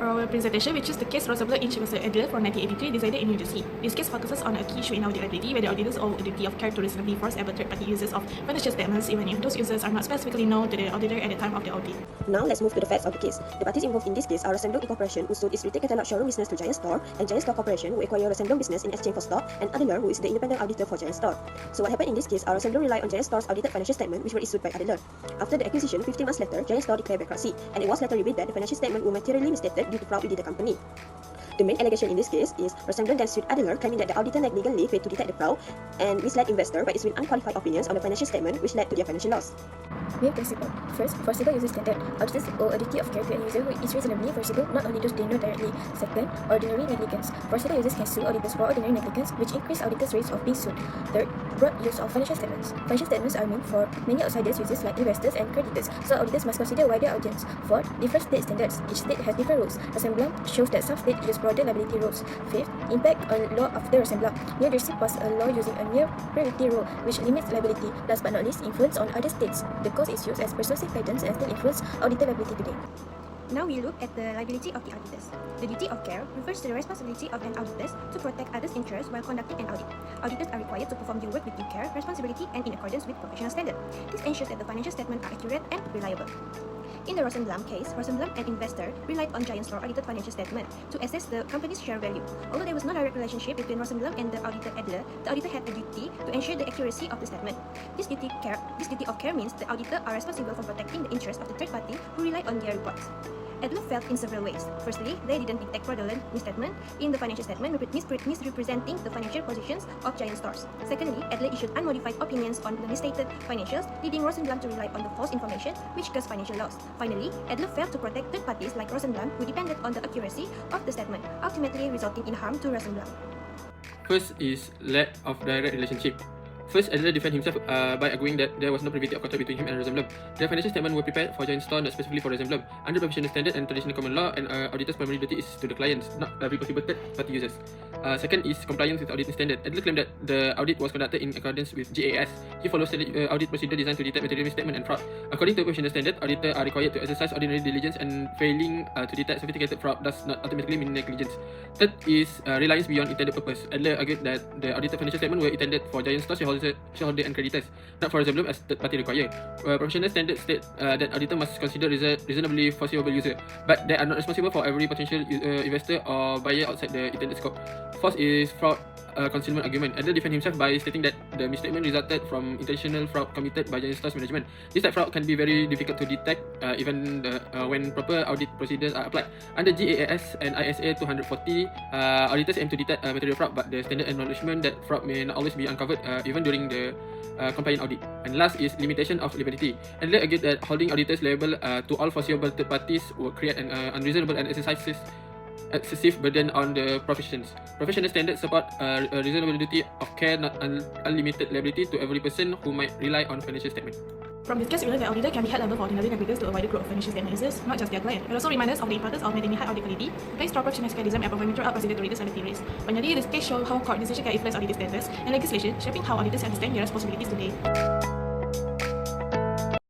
For our presentation, we choose the case Rosenblum Inch vs. Adler from 1983, decided in New Jersey. This case focuses on a key issue in auditability, where the auditors owe a duty of care to reasonably foreseeable third-party users of financial statements, even if those users are not specifically known to the auditor at the time of the audit. Now let's move to the facts of the case. The parties involved in this case are Rosenblum Incorporation, who sold its retail catalog showroom business to Giant Store, and Giant Store Corporation, who acquired Rosenblum business in exchange for stock, and Adler, who is the independent auditor for Giant Store. So what happened in this case are Rosenblum relied on Giant Store's audited financial statement, which were issued by Adler. After the acquisition, 15 months later, Giant Store declared bankruptcy, and it was later revealed that the financial statement were materially misstated due to fraud within the company. The main allegation in this case is Rosenblum then sued Adler, claiming that the auditor lacked legal leave to detect the fraud and misled investor by issuing unqualified opinions on the financial statement, which led to their financial loss. Main principle. First, foreseeable user standard. Auditors owe a duty of care to any user who is reasonably foreseeable, not only those they know directly. Second, ordinary negligence. Foreseeable users can sue auditors for ordinary negligence, which increase auditors' rates of being sued. Third, broad use of financial statements. Financial statements are meant for many outsiders users like investors and creditors, so auditors must consider a wider audience. Fourth, different state standards. Each state has different rules. Rosenblum shows that some states use broader liability rules. Fifth, impact on law after Rosenblum. New Jersey passed a law using a mere priority rule, which limits liability. Last but not least, influence on other states. The cause is used as persuasive patents and still influence auditor liability today. Now we look at the liability of the auditors. The duty of care refers to the responsibility of an auditor to protect others' interests while conducting an audit. Auditors are required to perform their work with due care, responsibility, and in accordance with professional standards. This ensures that the financial statements are accurate and reliable. In the Rosenblum case, Rosenblum, an investor, relied on Giant Store audited financial statement to assess the company's share value. Although there was no direct relationship between Rosenblum and the auditor Adler, the auditor had a duty to ensure the accuracy of the statement. This duty of care means the auditor are responsible for protecting the interests of the third party who relied on their reports. Adler failed in several ways. Firstly, they didn't detect fraudulent misstatement in the financial statement, misrepresenting the financial positions of Giant Stores. Secondly, Adler issued unmodified opinions on the misstated financials, leading Rosenblum to rely on the false information, which caused financial loss. Finally, Adler failed to protect third parties like Rosenblum, who depended on the accuracy of the statement, ultimately resulting in harm to Rosenblum. First is lack of direct relationship. First, Adler defended himself by arguing that there was no privity of contract between him and Rosenblum. The financial statements were prepared for Giant Store, not specifically for Rosenblum. Under professional standard and traditional common law, an auditor's primary duty is to the clients, not every possible third-party users. Second is compliance with auditing standard. Adler claimed that the audit was conducted in accordance with GAS. He follows standard audit procedure designed to detect material misstatement and fraud. According to professional standard, auditors are required to exercise ordinary diligence, and failing to detect sophisticated fraud does not automatically mean negligence. Third is reliance beyond intended purpose. Adler argued that the audited financial statements were intended for Giant Store shareholder and creditors, not for Rosenblum as third-party required. Professional standards state that auditor must consider reasonably foreseeable user, but they are not responsible for every potential investor or buyer outside the intended scope. Fourth is fraud concealment argument. Adler defended himself by stating that the misstatement resulted from intentional fraud committed by Giant Store's management. This type of fraud can be very difficult to detect, even when proper audit procedures are applied. Under GAS and ISA 240, auditors aim to detect material fraud, but the standard acknowledgement that fraud may not always be uncovered, even during the compliant audit. And last is limitation of liability. Adler argued that holding auditors liable to all foreseeable third parties would create an unreasonable and excessive burden on the professions. Professional standards support a reasonable duty of care, not unlimited liability to every person who might rely on financial statement. From this case, we learn that auditor can be held liable for ordinary negligence to a wider group of financial statement users, not just their client. It also reminds us of the importance of maintaining high audit quality, applying strong professional design, and performing thorough procedure to reduce liability risk. Finally, this case shows how court decisions can influence auditing standards and legislation, shaping how auditors understand their responsibilities today.